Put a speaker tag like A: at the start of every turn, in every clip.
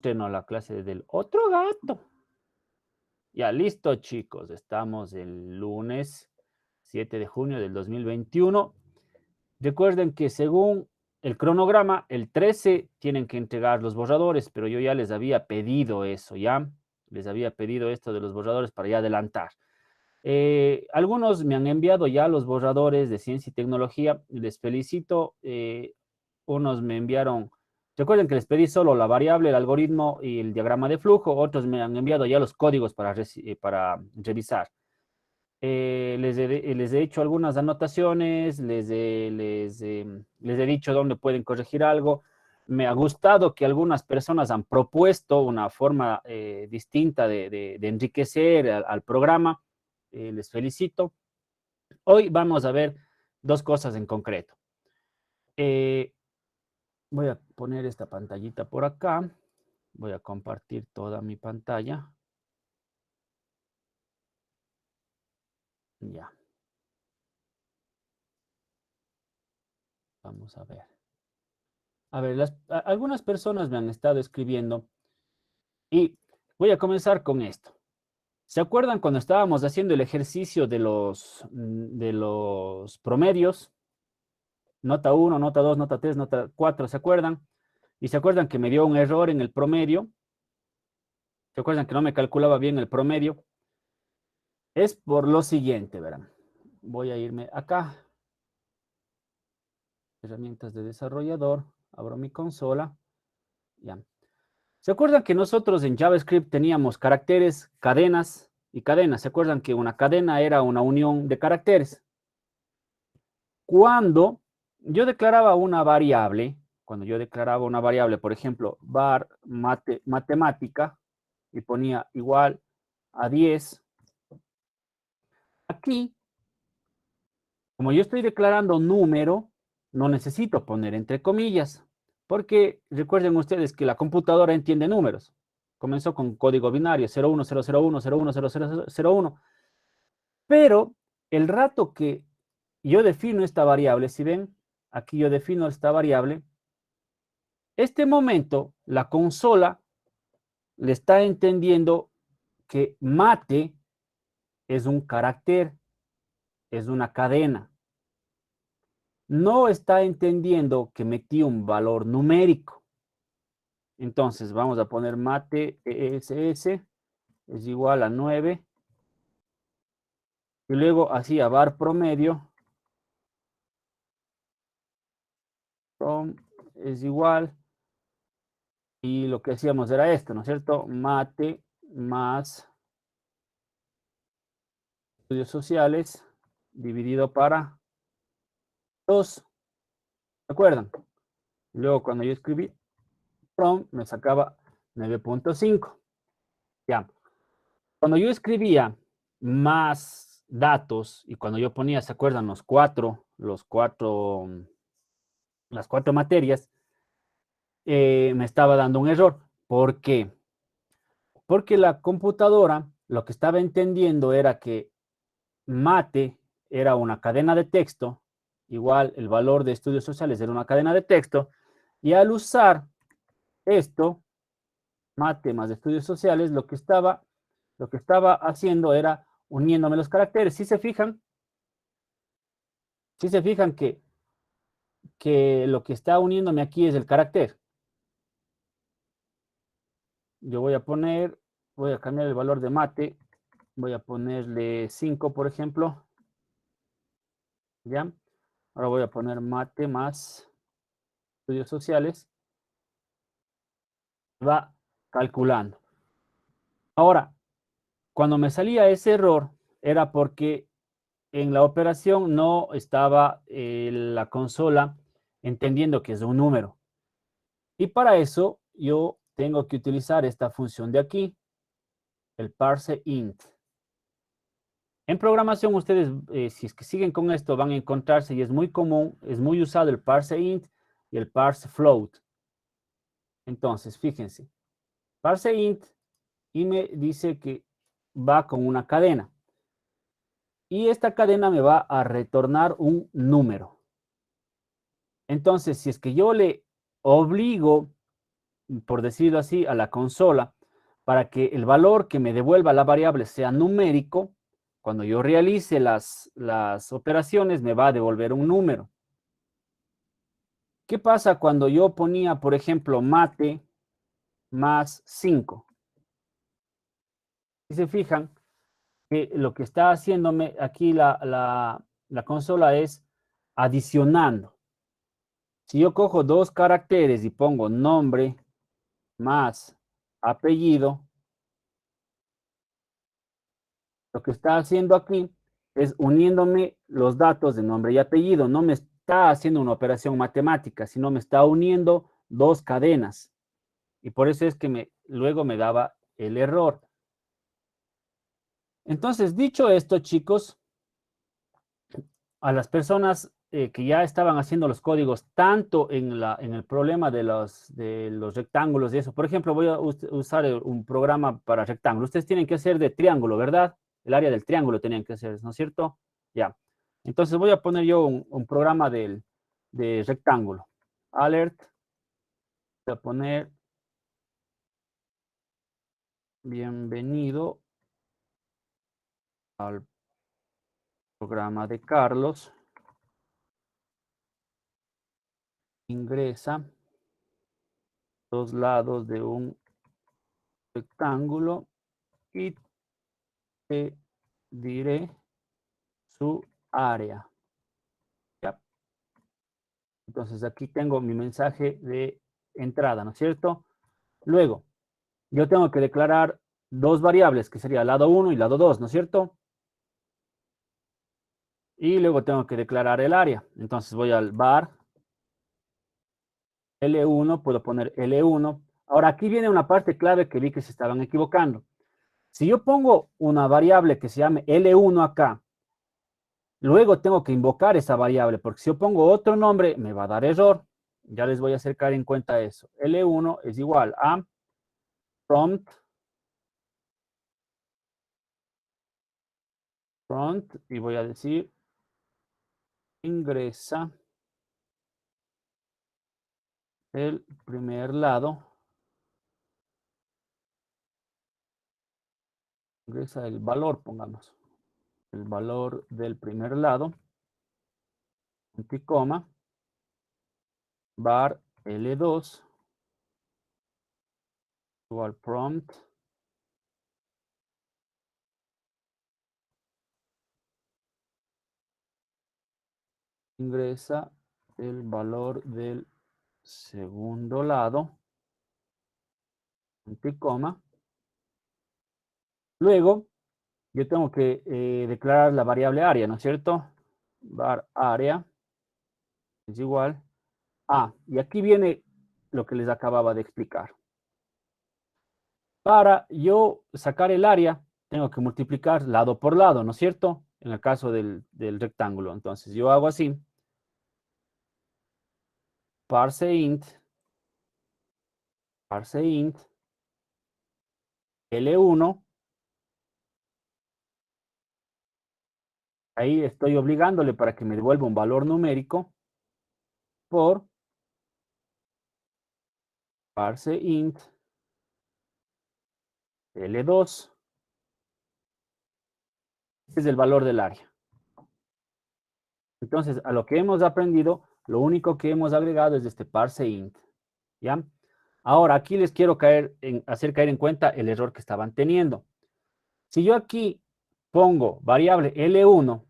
A: Estreno la clase del otro gato. Ya, listo, chicos. Estamos el lunes 7 de junio del 2021. Recuerden que según el cronograma, el 13 tienen que entregar los borradores, pero yo ya les había pedido eso, ¿ya? Les había pedido esto de los borradores para ya adelantar. Algunos me han enviado ya los borradores de ciencia y tecnología. Les felicito. Unos me enviaron, recuerden que les pedí solo la variable, el algoritmo y el diagrama de flujo. Otros me han enviado ya los códigos para revisar. Les he hecho algunas anotaciones, les he dicho dónde pueden corregir algo. Me ha gustado que algunas personas han propuesto una forma distinta de enriquecer al programa. Les felicito. Hoy vamos a ver dos cosas en concreto. Voy a poner esta pantallita por acá. Voy a compartir toda mi pantalla. Ya. Vamos a ver. A ver, algunas personas me han estado escribiendo y voy a comenzar con esto. ¿Se acuerdan cuando estábamos haciendo el ejercicio de los promedios? Nota 1, nota 2, nota 3, nota 4, ¿se acuerdan? Y se acuerdan que me dio un error en el promedio. ¿Se acuerdan que no me calculaba bien el promedio? Es por lo siguiente, verán. Voy a irme acá. Herramientas de desarrollador. Abro mi consola. Ya. ¿Se acuerdan que nosotros en JavaScript teníamos caracteres, cadenas y cadenas? ¿Se acuerdan que una cadena era una unión de caracteres? Cuando yo declaraba una variable, por ejemplo, var matemática, y ponía igual a 10, aquí, como yo estoy declarando número, no necesito poner entre comillas, porque recuerden ustedes que la computadora entiende números. Comenzó con código binario 01001, 010001, pero el rato que yo defino esta variable, si ven, aquí yo defino esta variable, este momento la consola le está entendiendo que mate es un carácter, es una cadena. No está entendiendo que metí un valor numérico. Entonces vamos a poner mate ESS es igual a 9. Y luego así a var promedio prom es igual. Y lo que hacíamos era esto, ¿no es cierto? Mate más estudios sociales dividido para 2. ¿Se acuerdan? Luego cuando yo escribí from me sacaba 9.5. Ya. Cuando yo escribía más datos y cuando yo ponía, ¿se acuerdan? Las cuatro materias, me estaba dando un error. ¿Por qué? Porque la computadora lo que estaba entendiendo era que mate era una cadena de texto, igual el valor de estudios sociales era una cadena de texto, y al usar esto, mate más estudios sociales, lo que estaba haciendo era uniéndome los caracteres. Si se fijan que lo que está uniéndome aquí es el carácter. Yo voy a cambiar el valor de mate, voy a ponerle 5, por ejemplo. ¿Ya? Ahora voy a poner mate más estudios sociales. Va calculando. Ahora, cuando me salía ese error, era porque en la operación no estaba la consola entendiendo que es un número. Y para eso yo tengo que utilizar esta función de aquí, el parse int. En programación ustedes, si es que siguen con esto, van a encontrarse, y es muy común, es muy usado el parse int y el parse float. Entonces, fíjense, parse int y me dice que va con una cadena. Y esta cadena me va a retornar un número. Entonces, si es que yo le obligo por decirlo así, a la consola para que el valor que me devuelva la variable sea numérico. Cuando yo realice las operaciones, me va a devolver un número. ¿Qué pasa cuando yo ponía, por ejemplo, mate más 5? Si se fijan, que lo que está haciéndome aquí la consola es adicionando. Si yo cojo dos caracteres y pongo nombre más apellido, lo que está haciendo aquí es uniéndome los datos de nombre y apellido. No me está haciendo una operación matemática, sino me está uniendo dos cadenas. Y por eso es que luego me daba el error. Entonces, dicho esto, chicos, a las personas que ya estaban haciendo los códigos, tanto en el problema de los rectángulos y eso. Por ejemplo, voy a usar un programa para rectángulos. Ustedes tienen que hacer de triángulo, ¿verdad? El área del triángulo tenían que hacer, ¿no es cierto? Ya. Entonces voy a poner yo un programa de rectángulo. Alert. Voy a poner bienvenido al programa de Carlos. Ingresa dos lados de un rectángulo y te diré su área. ¿Ya? Entonces aquí tengo mi mensaje de entrada, ¿no es cierto? Luego, yo tengo que declarar dos variables, que sería lado 1 y lado 2, ¿no es cierto? Y luego tengo que declarar el área. Entonces voy al var L1, puedo poner L1. Ahora aquí viene una parte clave que vi que se estaban equivocando. Si yo pongo una variable que se llame L1 acá, luego tengo que invocar esa variable, porque si yo pongo otro nombre, me va a dar error. Ya les voy a hacer caer en cuenta eso. L1 es igual a prompt, y voy a decir ingresa el primer lado, ingresa el valor, pongamos, el valor del primer lado, anticoma, var L2, igual prompt, ingresa el valor del segundo lado, anticoma. Luego, yo tengo que declarar la variable área, ¿no es cierto? Var área es igual a, y aquí viene lo que les acababa de explicar. Para yo sacar el área, tengo que multiplicar lado por lado, ¿no es cierto? En el caso del rectángulo. Entonces yo hago así. Parse int L1. Ahí estoy obligándole para que me devuelva un valor numérico por parse int L2. Este es el valor del área. Entonces, a lo que hemos aprendido, lo único que hemos agregado es este parse int. ¿Ya? Ahora, aquí les quiero hacer caer en cuenta el error que estaban teniendo. Si yo aquí pongo variable L1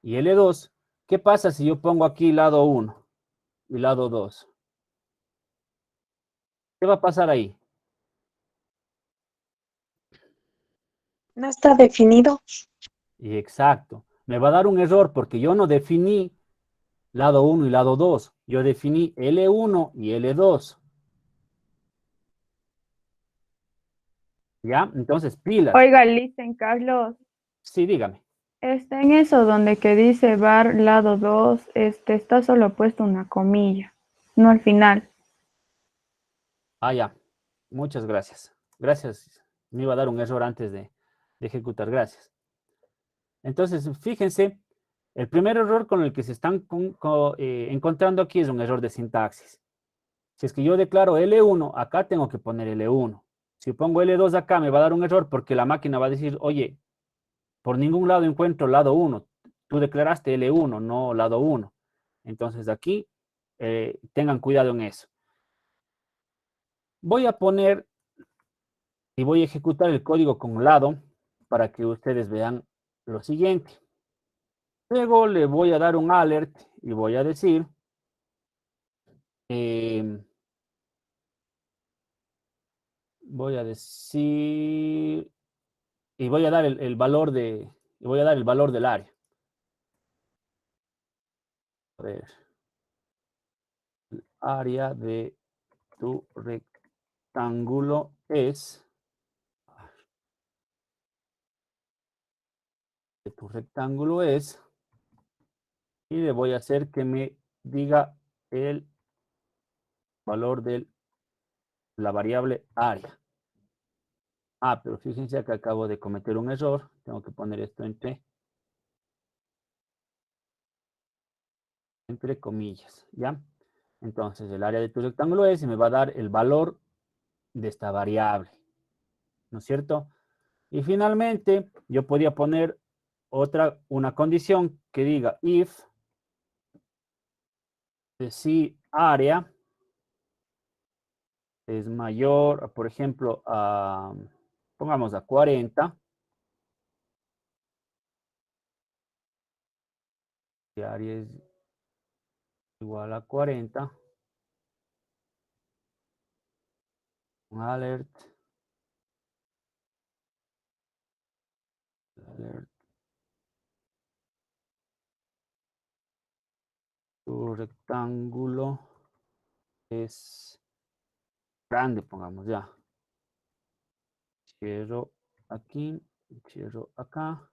A: y L2, ¿qué pasa si yo pongo aquí lado 1 y lado 2? ¿Qué va a pasar ahí?
B: No está definido.
A: Y exacto. Me va a dar un error porque yo no definí lado 1 y lado 2. Yo definí L1 y L2. ¿Ya? Entonces, pilas.
C: Oiga, listen, Carlos,
A: Sí, dígame.
C: está en eso donde que dice bar lado 2, está solo puesto una comilla, no al final.
A: Ah, ya. Muchas gracias. Gracias. Me iba a dar un error antes de ejecutar. Gracias. Entonces, fíjense, el primer error con el que se están encontrando aquí es un error de sintaxis. Si es que yo declaro L1, acá tengo que poner L1. Si pongo L2 acá, me va a dar un error porque la máquina va a decir, oye, por ningún lado encuentro lado 1. Tú declaraste L1, no lado 1. Entonces aquí, tengan cuidado en eso. Voy a poner y voy a ejecutar el código con lado para que ustedes vean lo siguiente. Luego le voy a dar un alert y voy a decir, y voy a dar el valor del área. A ver, el área de tu rectángulo es, y le voy a hacer que me diga el valor de la variable área. Ah, pero fíjense que acabo de cometer un error. Tengo que poner esto entre comillas, ¿ya? Entonces, el área de tu rectángulo es y me va a dar el valor de esta variable, ¿no es cierto? Y finalmente, yo podría poner una condición que diga if si área es mayor, por ejemplo, pongamos a 40, si área es igual a 40, alert, tu rectángulo es grande, pongamos ya. Cierro aquí, cierro acá,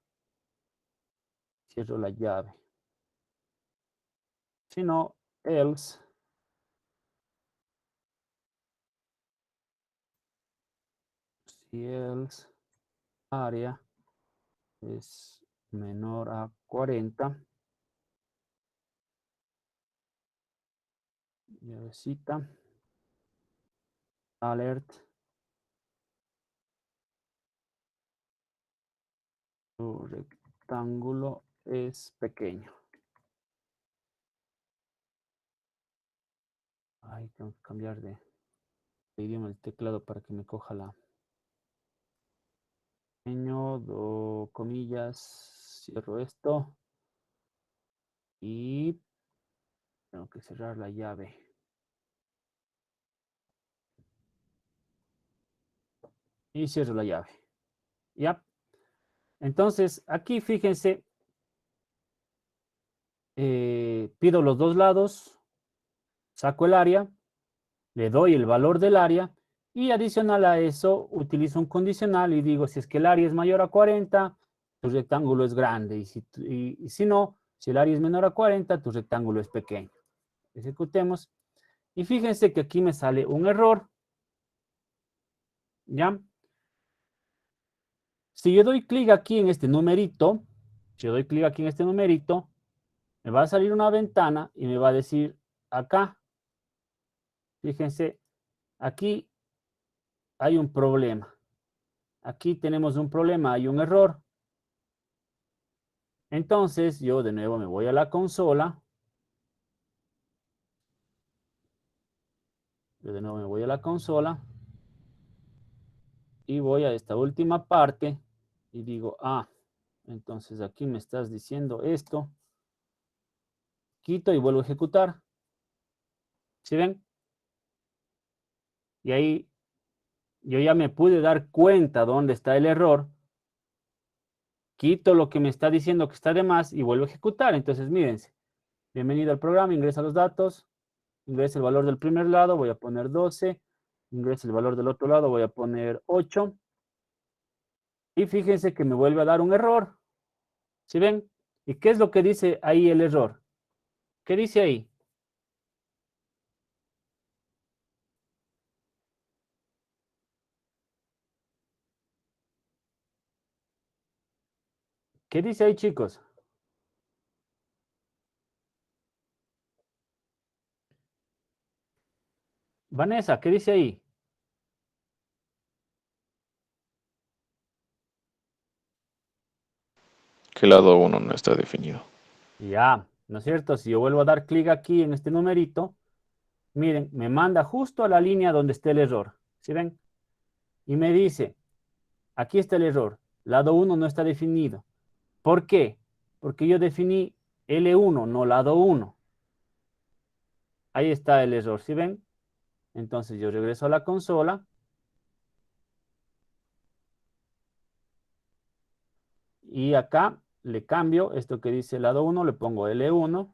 A: cierro la llave. Si no, else, si else área es menor a 40, llavecita, alert, tu rectángulo es pequeño. Ay, tengo que cambiar de idioma el teclado para que me coja la pequeño, comillas, cierro esto y tengo que cerrar la llave. Y cierro la llave. ¿Ya? Entonces, aquí fíjense, pido los dos lados, saco el área, le doy el valor del área y adicional a eso utilizo un condicional y digo, si es que el área es mayor a 40, tu rectángulo es grande y si no, si el área es menor a 40, tu rectángulo es pequeño. Ejecutemos y fíjense que aquí me sale un error. ¿Ya? Si yo doy clic aquí en este numerito, me va a salir una ventana y me va a decir acá, fíjense, aquí hay un problema. Aquí tenemos un problema, hay un error. Entonces yo de nuevo me voy a la consola. Y voy a esta última parte y digo, entonces aquí me estás diciendo esto. Quito y vuelvo a ejecutar. ¿Sí ven? Y ahí yo ya me pude dar cuenta dónde está el error. Quito lo que me está diciendo que está de más y vuelvo a ejecutar. Entonces, mírense. Bienvenido al programa, ingresa los datos, ingresa el valor del primer lado, voy a poner 12, ingresa el valor del otro lado, voy a poner 8. Y fíjense que me vuelve a dar un error. ¿Sí ven? ¿Y qué es lo que dice ahí el error? ¿Qué dice ahí? ¿Qué dice ahí, chicos? Vanessa, ¿qué dice ahí?
D: Que el lado uno no está definido.
A: Ya, ¿no es cierto? Si yo vuelvo a dar clic aquí en este numerito, miren, me manda justo a la línea donde esté el error. ¿Sí ven? Y me dice, aquí está el error. Lado 1 no está definido. ¿Por qué? Porque yo definí L1, no lado 1. Ahí está el error, ¿sí ven? Entonces yo regreso a la consola. Y acá le cambio esto que dice lado 1, le pongo L1.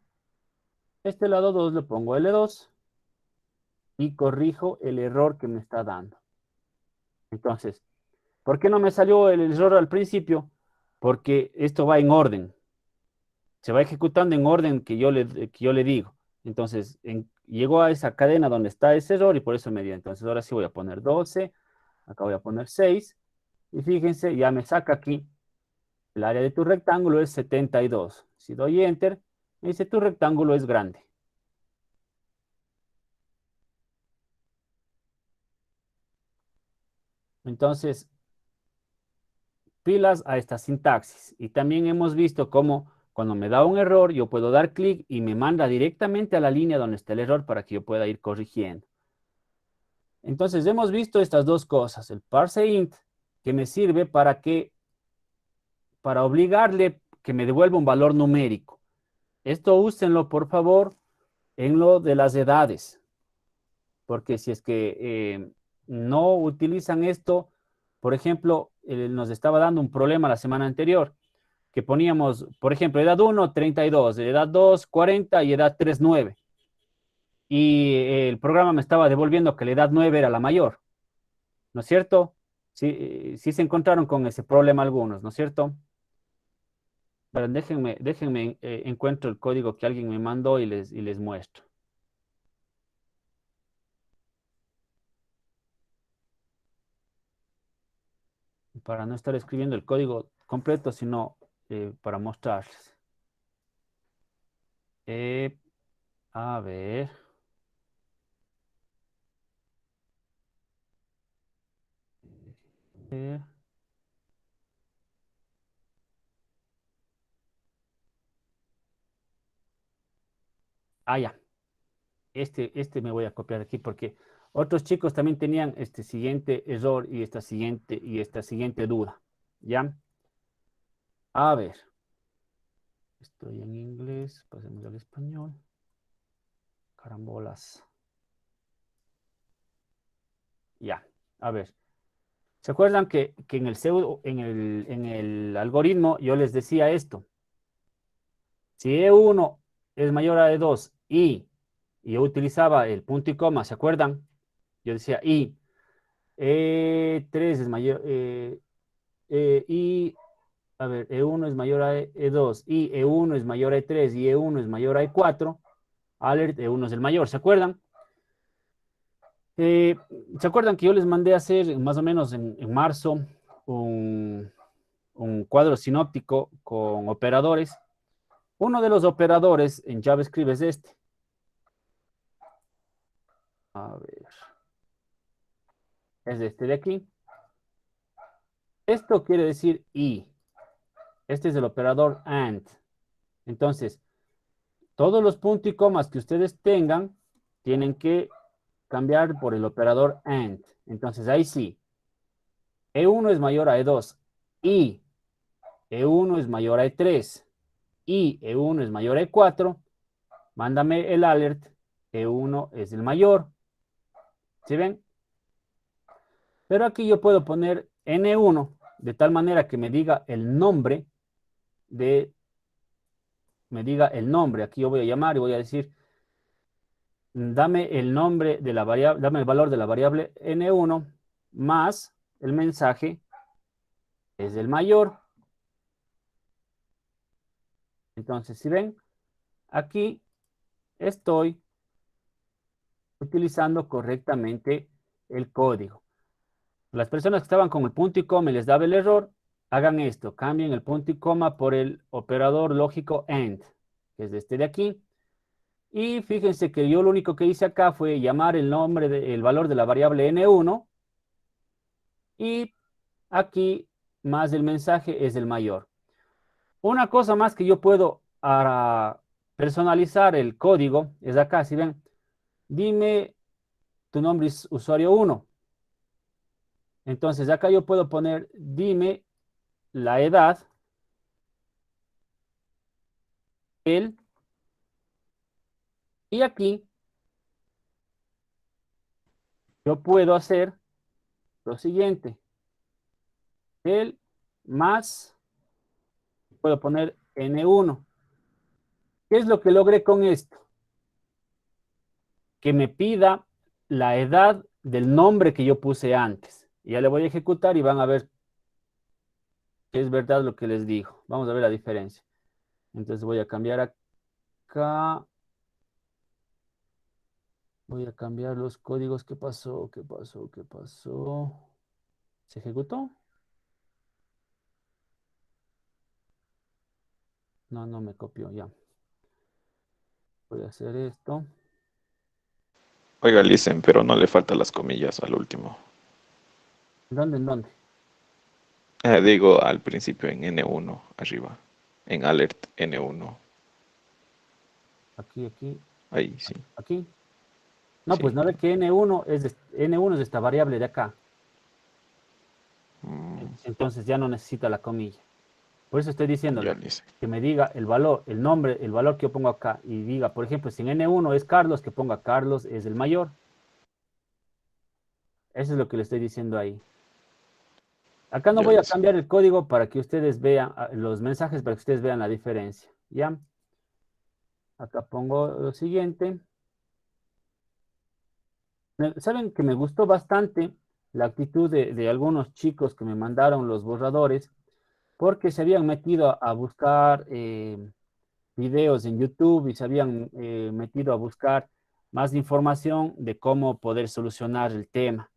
A: Este lado 2 le pongo L2. Y corrijo el error que me está dando. Entonces, ¿por qué no me salió el error al principio? Porque esto va en orden. Se va ejecutando en orden que yo le digo. Entonces, llegó a esa cadena donde está ese error y por eso me dio. Entonces, ahora sí voy a poner 12. Acá voy a poner 6. Y fíjense, ya me saca aquí. El área de tu rectángulo es 72. Si doy Enter, me dice tu rectángulo es grande. Entonces, pilas a esta sintaxis. Y también hemos visto cómo cuando me da un error, yo puedo dar clic y me manda directamente a la línea donde está el error para que yo pueda ir corrigiendo. Entonces, hemos visto estas dos cosas. El parseInt, que me sirve para obligarle que me devuelva un valor numérico. Esto úsenlo, por favor, en lo de las edades. Porque si es que no utilizan esto, por ejemplo, nos estaba dando un problema la semana anterior, que poníamos, por ejemplo, edad 1, 32, edad 2, 40 y edad 3, 9. Y el programa me estaba devolviendo que la edad 9 era la mayor, ¿no es cierto? Sí, sí se encontraron con ese problema algunos, ¿no es cierto? Pero déjenme encuentro el código que alguien me mandó y les muestro. Para no estar escribiendo el código completo, sino para mostrarles. A ver. Eh, ya. Este me voy a copiar aquí porque otros chicos también tenían este siguiente error y esta siguiente duda. ¿Ya? A ver. Estoy en inglés. Pasemos al español. Carambolas. Ya. A ver. ¿Se acuerdan que en el algoritmo yo les decía esto? Si E1 es mayor a E2 y yo utilizaba el punto y coma, ¿se acuerdan? Yo decía y E3 es mayor, y, a ver, E1 es mayor a E2 y E1 es mayor a E3 y E1 es mayor a E4, alert, E1 es el mayor, ¿se acuerdan? ¿Se acuerdan que yo les mandé a hacer más o menos en marzo un cuadro sinóptico con operadores? Uno de los operadores en JavaScript es este. A ver. Es este de aquí. Esto quiere decir y. Este es el operador AND. Entonces, todos los puntos y comas que ustedes tengan tienen que cambiar por el operador AND. Entonces, ahí sí. E1 es mayor a E2 y E1 es mayor a E3 y E1 es mayor a E4. Mándame el alert. E1 es el mayor. ¿Sí ven? Pero aquí yo puedo poner N1 de tal manera que me diga el nombre Aquí yo voy a llamar y voy a decir, dame el nombre de la variable, dame el valor de la variable N1 más el mensaje es el mayor. Entonces, si ven, aquí estoy utilizando correctamente el código. Las personas que estaban con el punto y coma y les daba el error, hagan esto, cambien el punto y coma por el operador lógico AND, que es este de aquí. Y fíjense que yo lo único que hice acá fue llamar el el valor de la variable n1 y aquí más el mensaje es el mayor. Una cosa más que yo puedo personalizar el código es acá, si ven, dime tu nombre es usuario 1. Entonces acá yo puedo poner dime la edad, él, y aquí yo puedo hacer lo siguiente, él más, puedo poner n1. ¿Qué es lo que logré con esto? Que me pida la edad del nombre que yo puse antes. Y ya le voy a ejecutar y van a ver que es verdad lo que les digo. Vamos a ver la diferencia. Entonces voy a cambiar acá. Voy a cambiar los códigos. ¿Qué pasó? ¿Qué pasó? ¿Qué pasó? ¿Se ejecutó? No, no me copió ya. Voy a hacer esto.
D: Oiga, listen, pero no le faltan las comillas al último.
A: ¿Dónde? ¿En dónde?
D: Digo al principio en N1, arriba. En alert N1.
A: Aquí, aquí,
D: Ahí, sí.
A: aquí. No, pues
D: Sí.
A: no ve que N1 es esta variable de acá. Entonces ya no necesita la comilla. Por eso estoy diciéndole
D: Ya listen.
A: que me diga el valor, el nombre, el valor que yo pongo acá. Y diga, por ejemplo, si en N1 es Carlos, que ponga Carlos es el mayor. Eso es lo que le estoy diciendo ahí. Acá no
D: Ya
A: voy a
D: listen.
A: cambiar el código para que ustedes vean los mensajes, para que ustedes vean la diferencia. ¿Ya? Acá pongo lo siguiente. Saben que me gustó bastante la actitud de algunos chicos que me mandaron los borradores, porque se habían metido a buscar videos en YouTube y se habían metido a buscar más información de cómo poder solucionar el tema.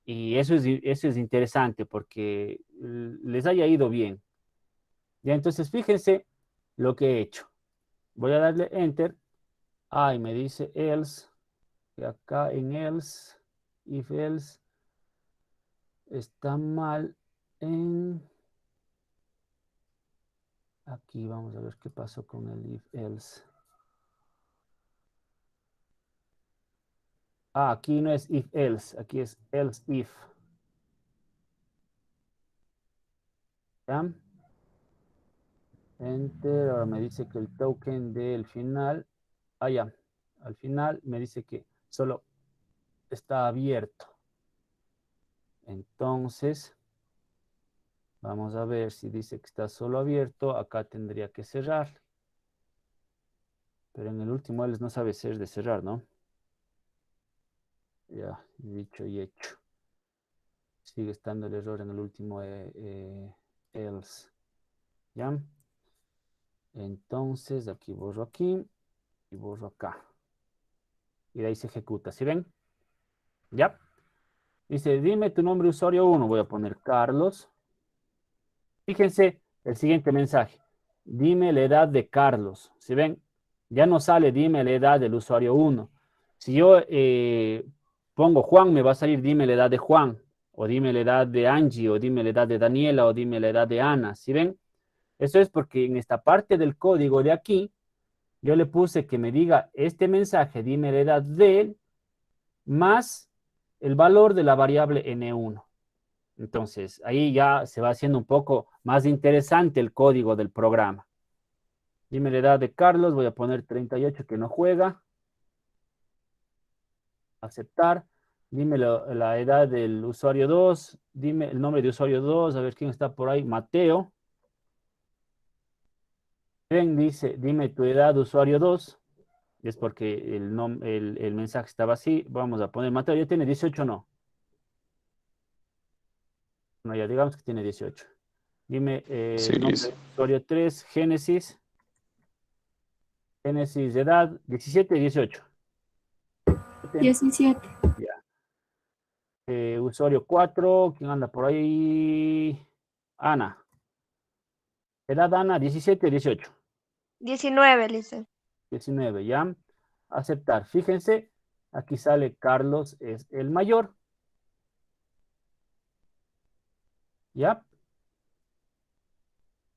A: Y eso es interesante porque les haya ido bien. Ya, entonces fíjense lo que he hecho. Voy a darle Enter. Ah, y me dice else. Y acá en else, if else, está mal en... Aquí vamos a ver qué pasó con el if else. Ah, aquí no es if else, aquí es else if. ¿Ya? Enter, ahora me dice que el token del final, ya, al final me dice que solo está abierto. Entonces, vamos a ver si dice que está solo abierto, acá tendría que cerrar. Pero en el último else no sabe ser de cerrar, ¿no? Ya, dicho y hecho. Sigue estando el error en el último else. ¿Ya? Entonces, aquí borro aquí y borro acá. Y de ahí se ejecuta. ¿Sí ven? ¿Ya? Dice, dime tu nombre usuario 1. Voy a poner Carlos. Fíjense el siguiente mensaje. Dime la edad de Carlos. ¿Sí ven? Ya no sale dime la edad del usuario 1. Si yo pongo Juan, me va a salir dime la edad de Juan. O dime la edad de Angie. O dime la edad de Daniela. O dime la edad de Ana. ¿Sí ven? Eso es porque en esta parte del código de aquí, yo le puse que me diga este mensaje, dime la edad de él, más el valor de la variable n1. Entonces, ahí ya se va haciendo un poco más interesante el código del programa. Dime la edad de Carlos, voy a poner 38 que no juega. Aceptar. Dime la edad del usuario 2. Dime el nombre de usuario 2. A ver quién está por ahí. Mateo. Ven, dice, dime tu edad usuario 2. Es porque el mensaje estaba así. Vamos a poner, Mateo, ¿ya tiene 18 o no? No, ya digamos que tiene 18. Dime
D: Sí,
A: nombre
D: listo.
A: de usuario 3, Génesis. Génesis de edad, 17, 18.
E: 17.
A: Ya. Usuario 4, ¿quién anda por ahí? Ana. Edad Ana, 17, 18.
B: 19, Lice.
A: 19, ¿ya? aceptar. Fíjense, aquí sale Carlos es el mayor. ¿Ya?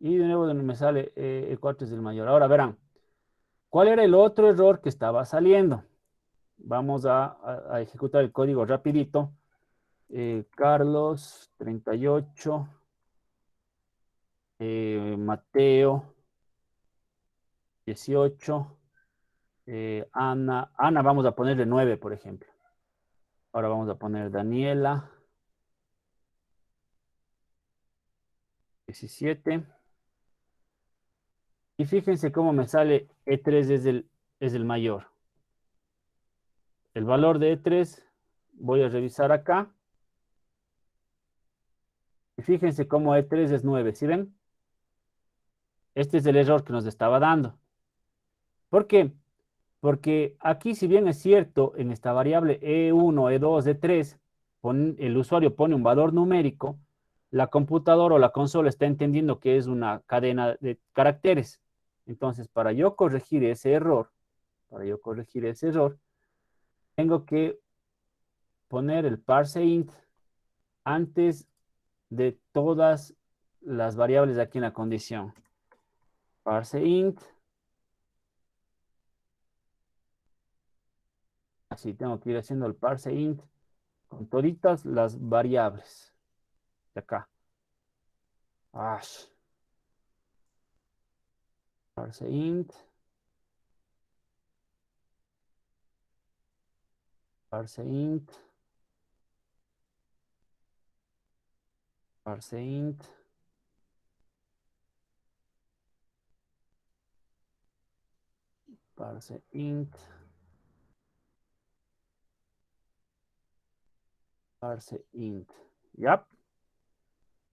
A: Y de nuevo donde me sale el 4 es el mayor. Ahora verán, ¿cuál era el otro error que estaba saliendo? Vamos a ejecutar el código rapidito. Carlos, 38. Mateo, 18. Ana vamos a ponerle 9, por ejemplo. Ahora vamos a poner Daniela, 17. Y fíjense cómo me sale E3 es el mayor. El valor de E3, voy a revisar acá. Y fíjense cómo E3 es 9, ¿sí ven? Este es el error que nos estaba dando. ¿Por qué? Porque aquí, si bien es cierto, en esta variable E1, E2, E3, el usuario pone un valor numérico, la computadora o la consola está entendiendo que es una cadena de caracteres. Entonces, para yo corregir ese error, tengo que poner el parseInt antes de todas las variables de aquí en la condición. ParseInt. Así tengo que ir haciendo el parseInt con toditas las variables de acá. ParseInt. ParseInt. ParseInt. ParseInt. ParseInt. ¿Ya?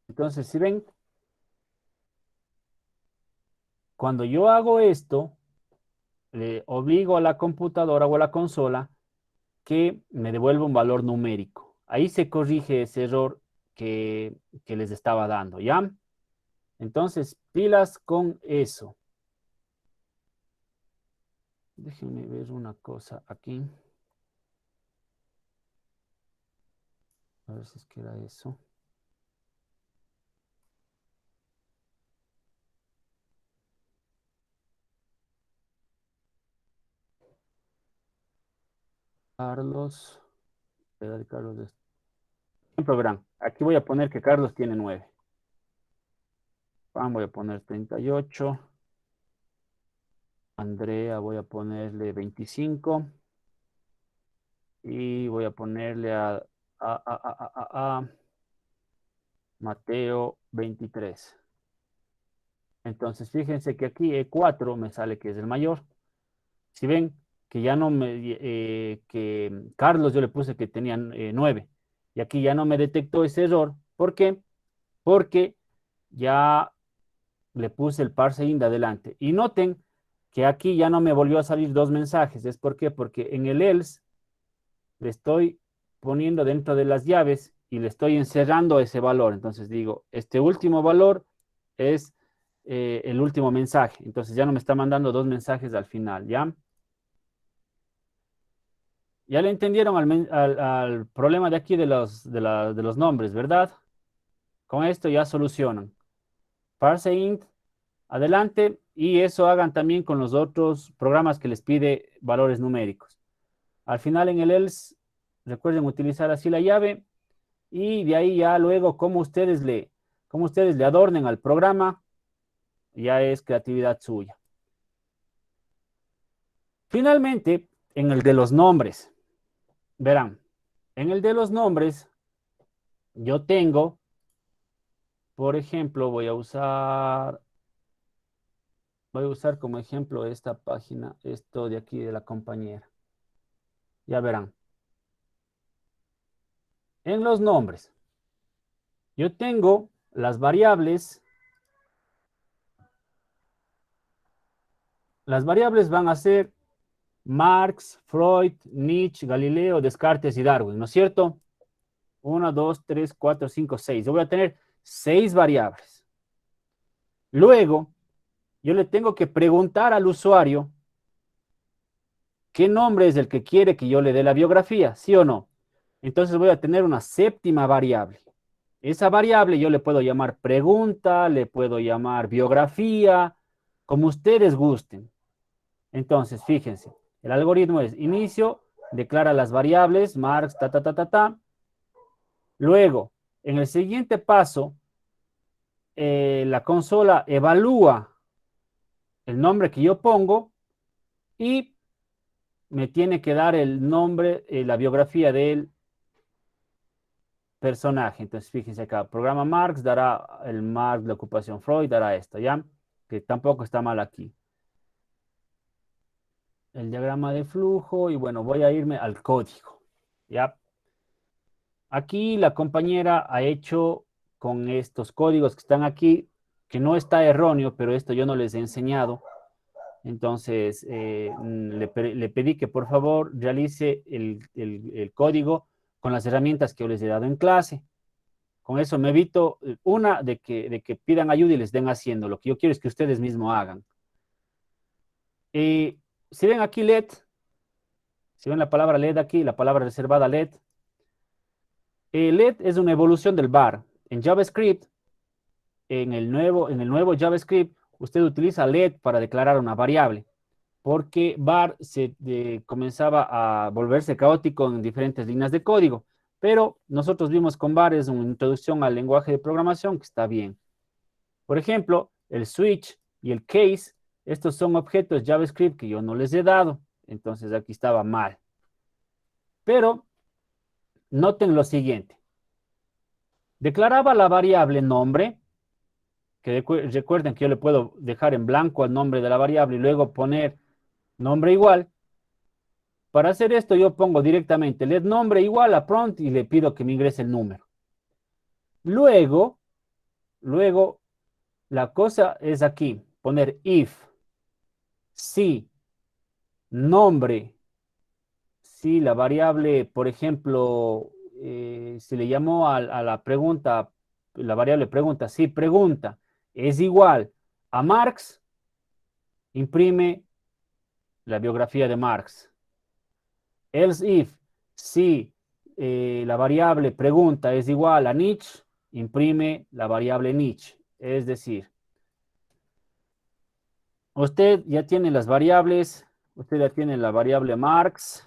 A: Entonces, si ven, cuando yo hago esto, le obligo a la computadora o a la consola que me devuelva un valor numérico. Ahí se corrige ese error que les estaba dando, ¿ya? Entonces, pilas con eso. Déjenme ver una cosa aquí. A ver si es que era eso. Carlos. De Carlos. Ejemplo, verán, aquí voy a poner que Carlos tiene 9. Voy a poner 38. Andrea voy a ponerle 25. Y voy a ponerle a Mateo 23. Entonces, fíjense que aquí E4 me sale que es el mayor. Si ven que ya no que Carlos yo le puse que tenía 9. Y aquí ya no me detectó ese error. ¿Por qué? Porque ya le puse el parseInt adelante. Y noten que aquí ya no me volvió a salir dos mensajes. ¿Es por qué? Porque en el else le estoy poniendo dentro de las llaves y le estoy encerrando ese valor. Entonces digo, este último valor es el último mensaje. Entonces ya no me está mandando dos mensajes al final, ¿ya? Ya le entendieron al problema de aquí de los nombres, ¿verdad? Con esto ya solucionan. ParseInt, adelante, y eso hagan también con los otros programas que les pide valores numéricos. Al final en el else, recuerden utilizar así la llave, y de ahí ya luego como ustedes le adornen al programa, ya es creatividad suya. Finalmente, en el de los nombres, verán, en el de los nombres, yo tengo, por ejemplo, voy a usar como ejemplo esta página, esto de aquí de la compañera. Ya verán. En los nombres, yo tengo las variables. Las variables van a ser Marx, Freud, Nietzsche, Galileo, Descartes y Darwin, ¿no es cierto? 1, 2, 3, 4, 5, 6. Yo voy a tener 6 variables. Luego, yo le tengo que preguntar al usuario ¿Qué nombre es el que quiere que yo le dé la biografía? ¿Sí o no? Entonces voy a tener una séptima variable. Esa variable yo le puedo llamar pregunta, le puedo llamar biografía, como ustedes gusten. Entonces, fíjense, el algoritmo es inicio, declara las variables, marks, ta, ta, ta, ta, ta. Luego, en el siguiente paso, la consola evalúa el nombre que yo pongo y me tiene que dar el nombre, la biografía del personaje. Entonces, fíjense acá, programa Marx dará el Marx de ocupación Freud, dará esto, ¿ya? Que tampoco está mal aquí. El diagrama de flujo y bueno, voy a irme al código, ¿ya? Aquí la compañera ha hecho con estos códigos que están aquí, que no está erróneo, pero esto yo no les he enseñado. Entonces, le pedí que por favor realice el código con las herramientas que yo les he dado en clase. Con eso me evito, una, de que pidan ayuda y les den haciendo. Lo que yo quiero es que ustedes mismos hagan. Si ven aquí LED, si ven la palabra LED aquí, la palabra reservada LED, LED es una evolución del var. En JavaScript, en el nuevo JavaScript, usted utiliza LED para declarar una variable, porque var comenzaba a volverse caótico en diferentes líneas de código. Pero nosotros vimos con var es una introducción al lenguaje de programación que está bien. Por ejemplo, el switch y el case, estos son objetos JavaScript que yo no les he dado. Entonces aquí estaba mal. Pero noten lo siguiente. Declaraba la variable nombre, que recuerden que yo le puedo dejar en blanco el nombre de la variable y luego poner nombre igual. Para hacer esto yo pongo directamente let nombre igual a prompt y le pido que me ingrese el número. Luego, la cosa es aquí, poner if, si, nombre, si la variable, por ejemplo, si le llamo a la pregunta, la variable pregunta, si pregunta es igual a Marx, imprime la biografía de Marx. Else if, si la variable pregunta es igual a Nietzsche, imprime la variable Nietzsche. Es decir, usted ya tiene las variables, usted ya tiene la variable Marx.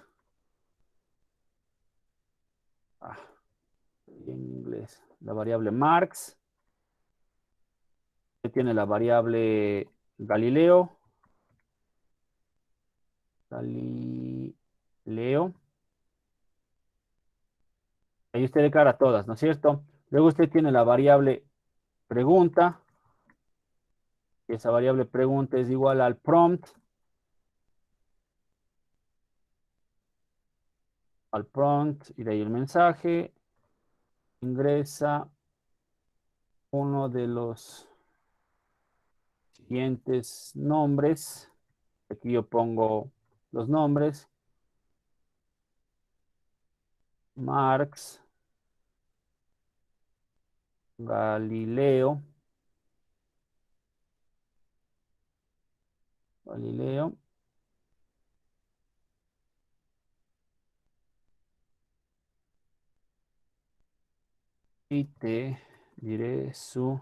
A: En inglés, la variable Marx. Usted tiene la variable Galileo. Ahí usted declara todas, ¿no es cierto? Luego usted tiene la variable pregunta. Y esa variable pregunta es igual al prompt. Al prompt y de ahí el mensaje. Ingresa uno de los siguientes nombres. Aquí yo pongo los nombres. Marx. Galileo. Y te diré su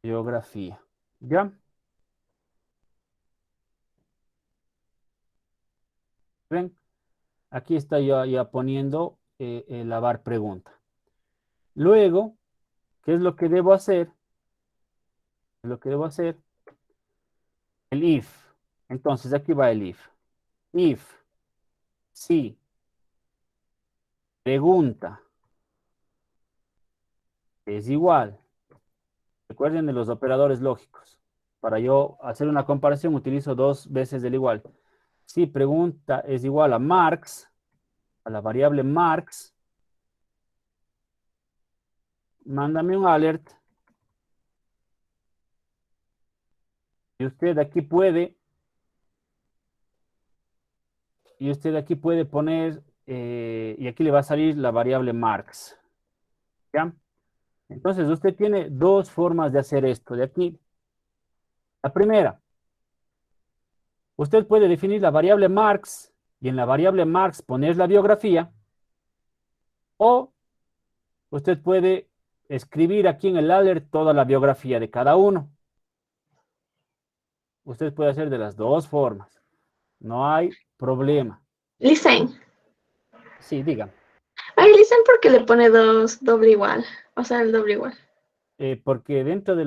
A: biografía. ¿Ya? ¿Ven? Aquí está yo ya poniendo la var pregunta. Luego, ¿qué es lo que debo hacer? Lo que debo hacer, el if. Entonces, aquí va el if. If, si, pregunta, es igual. Recuerden de los operadores lógicos. Para yo hacer una comparación, utilizo dos veces del igual. Si pregunta es igual a Marx, a la variable Marx, mándame un alert. Y usted aquí puede poner, y aquí le va a salir la variable Marx. ¿Ya? Entonces, usted tiene dos formas de hacer esto de aquí. La primera, Usted puede definir la variable marks y en la variable marks poner la biografía, o usted puede escribir aquí en el alert toda la biografía de cada uno. Usted puede hacer de las dos formas. No hay problema.
E: Listen.
A: Sí, diga.
E: Ay, listen porque le pone dos doble igual. O sea, el doble igual.
A: Porque dentro de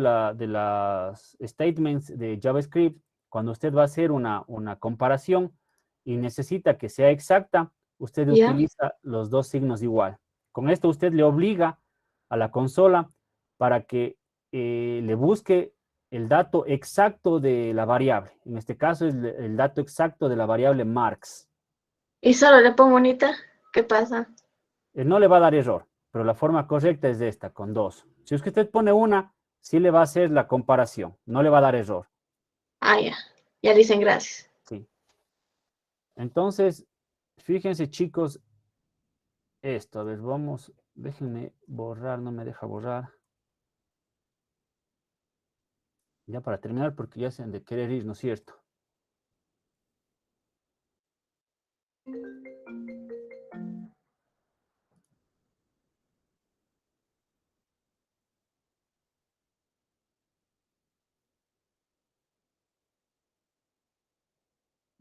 A: las statements de JavaScript, cuando usted va a hacer una comparación y necesita que sea exacta, usted
E: ¿Ya?
A: utiliza los dos signos igual. Con esto usted le obliga a la consola para que le busque el dato exacto de la variable. En este caso es el dato exacto de la variable marks.
E: Y solo le pongo bonita. ¿Qué pasa?
A: No le va a dar error, pero la forma correcta es esta, con dos. Si es que usted pone una, sí le va a hacer la comparación, no le va a dar error.
E: Ah, ya. Ya dicen gracias.
A: Sí. Entonces, fíjense chicos, esto, a ver, vamos, déjenme borrar, no me deja borrar. Ya para terminar, porque ya se han de querer ir, ¿no es cierto?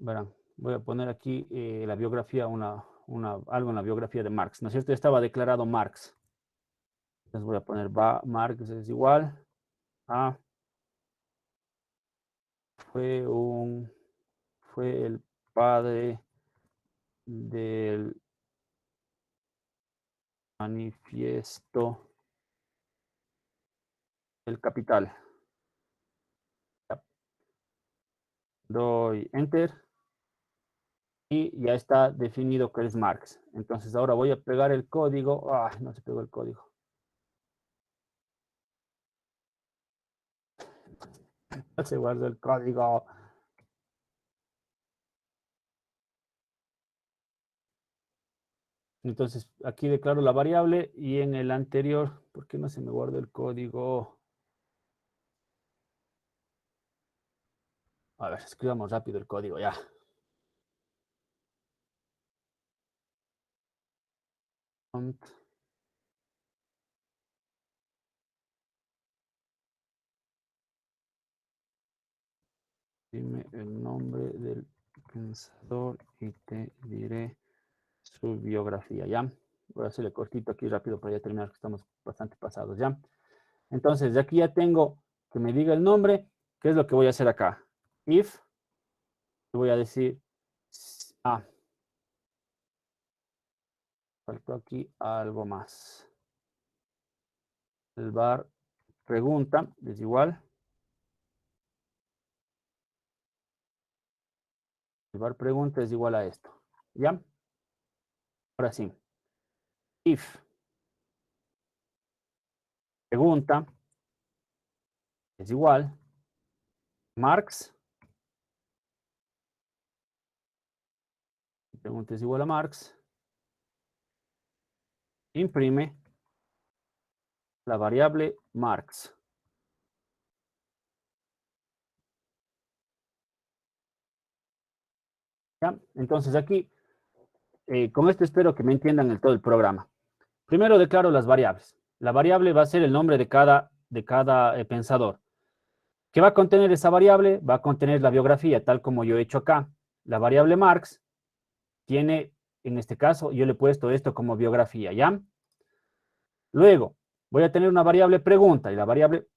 A: Verán, voy a poner aquí la biografía, algo en la biografía de Marx, ¿no es cierto? Estaba declarado Marx. Entonces voy a poner Marx es igual a fue el padre del manifiesto del capital. Doy enter y ya está definido que es Marx. Entonces ahora voy a pegar el código. Ay, no se pegó el código. No se guardó el código. Entonces aquí declaro la variable y en el anterior, ¿por qué no se me guarda el código? A ver, escribamos rápido el código ya. Dime el nombre del pensador y te diré su biografía, ¿ya? Voy a hacerle cortito aquí rápido para ya terminar, que estamos bastante pasados, ¿ya? Entonces, de aquí ya tengo que me diga el nombre. ¿Qué es lo que voy a hacer acá? If, voy a decir, faltó aquí algo más. El var pregunta es igual. El var pregunta es igual a esto, ¿ya? Ahora sí. If pregunta es igual. Marx. Pregunta es igual a Marx. Imprime la variable Marx. ¿Ya? Entonces aquí, con esto espero que me entiendan todo el programa. Primero declaro las variables. La variable va a ser el nombre de cada pensador. ¿Qué va a contener esa variable? Va a contener la biografía, tal como yo he hecho acá. La variable Marx tiene, en este caso, yo le he puesto esto como biografía, ¿ya? Luego, voy a tener una variable pregunta, y la variable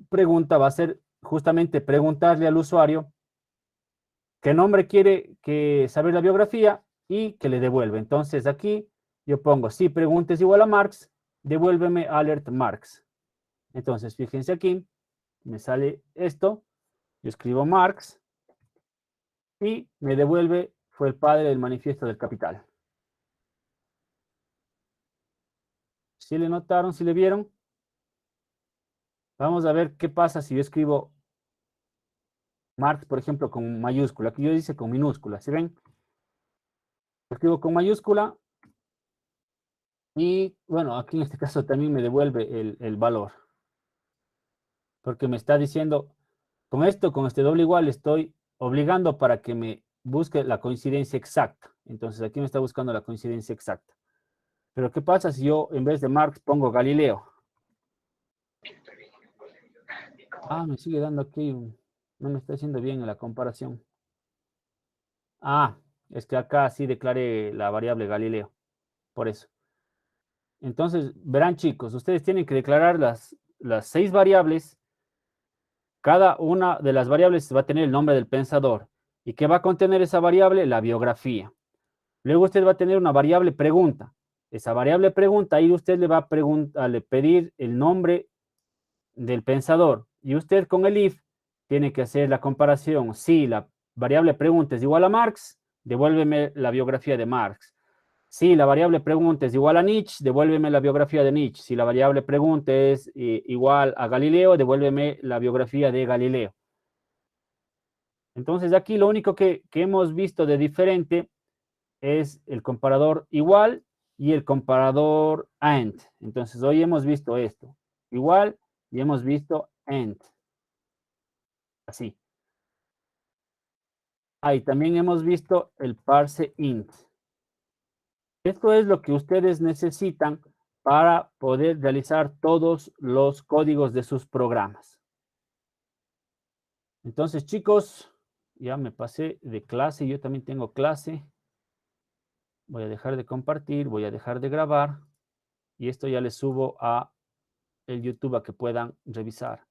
A: pregunta va a ser justamente preguntarle al usuario qué nombre quiere saber la biografía y que le devuelve. Entonces aquí yo pongo, si pregunta es igual a Marx, devuélveme alert Marx. Entonces, fíjense aquí, me sale esto, yo escribo Marx y me devuelve, fue el padre del manifiesto del capital. ¿Sí le notaron? ¿Sí le vieron? Vamos a ver qué pasa si yo escribo Marx, por ejemplo, con mayúscula. Aquí yo dice con minúscula, ¿sí ven? Escribo con mayúscula y, bueno, aquí en este caso también me devuelve el valor. Porque me está diciendo, con este doble igual estoy obligando para que me busque la coincidencia exacta. Entonces aquí me está buscando la coincidencia exacta. Pero ¿qué pasa si yo en vez de Marx pongo Galileo? Ah, me sigue dando aquí, no me está haciendo bien en la comparación. Ah, es que acá sí declaré la variable Galileo, por eso. Entonces, verán chicos, ustedes tienen que declarar las 6 variables. Cada una de las variables va a tener el nombre del pensador. ¿Y qué va a contener esa variable? La biografía. Luego usted va a tener una variable pregunta. Esa variable pregunta, ahí usted le va a pedir el nombre del pensador. Y usted con el if tiene que hacer la comparación. Si la variable pregunta es igual a Marx, devuélveme la biografía de Marx. Si la variable pregunta es igual a Nietzsche, devuélveme la biografía de Nietzsche. Si la variable pregunta es igual a Galileo, devuélveme la biografía de Galileo. Entonces aquí lo único que hemos visto de diferente es el comparador igual y el comparador AND. Entonces hoy hemos visto esto, igual, y hemos visto AND. Así. Ahí también hemos visto el parse int. Esto es lo que ustedes necesitan para poder realizar todos los códigos de sus programas. Entonces, chicos, ya me pasé de clase, yo también tengo clase. Voy a dejar de compartir, voy a dejar de grabar y esto ya les subo a el YouTube a que puedan revisar.